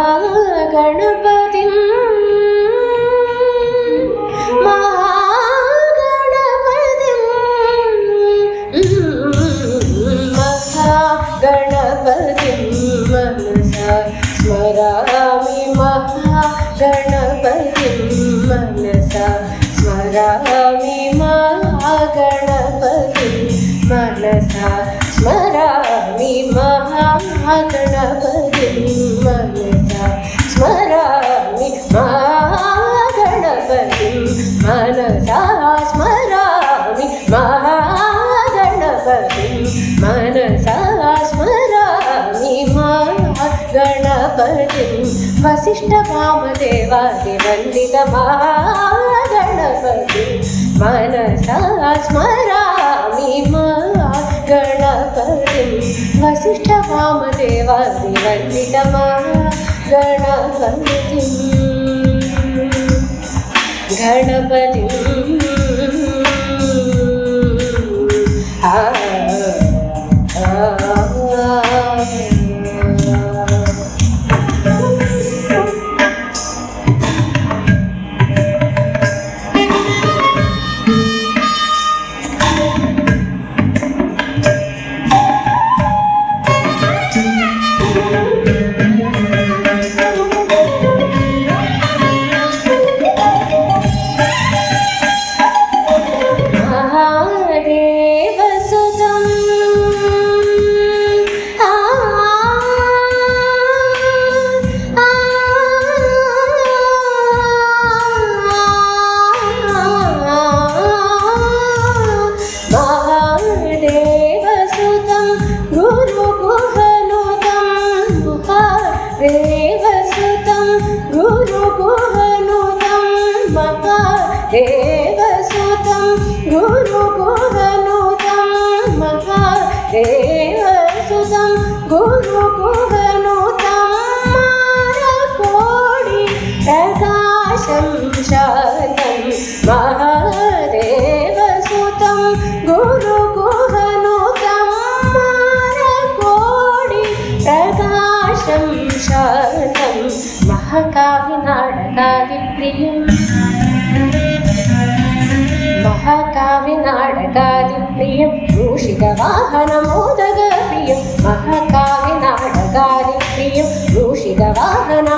महागणपतिं महागणपतिं महागणपतिं मनसा स्मरामि महागणपतिं मनसा स्मरामि महागणपतिं मनसा स्मरामि महागणपतिं मनसा स्मरामि महागणपतिं मनसा स्मरामि महागणपतिं मनसा स्मरामि महागणपतिं वसिष्ठवामदेवादिवन्दित महागणपतिं मनसा स्मरामि महागणपतिं वसिष्ठवामदेवादिवन्दित महागणपतिं गणपतिं देवसुतं गुरुगुहनुतं महादेवसुतं गुरुगुहनुतं महादेवसुतं गुरुगुहनुतं मानकोटि प्रकाशं शान्तं महादेवसुतं गुरुगुहनुतं मानकोटि प्रकाशं शान्तं महाकाव्यनाटकादिप्रियं महाकाव्यनाटकादिप्रियं मूषिकवाहनमोदकप्रियं महाकाव्यनाटकादिप्रियं मूषिकवाहन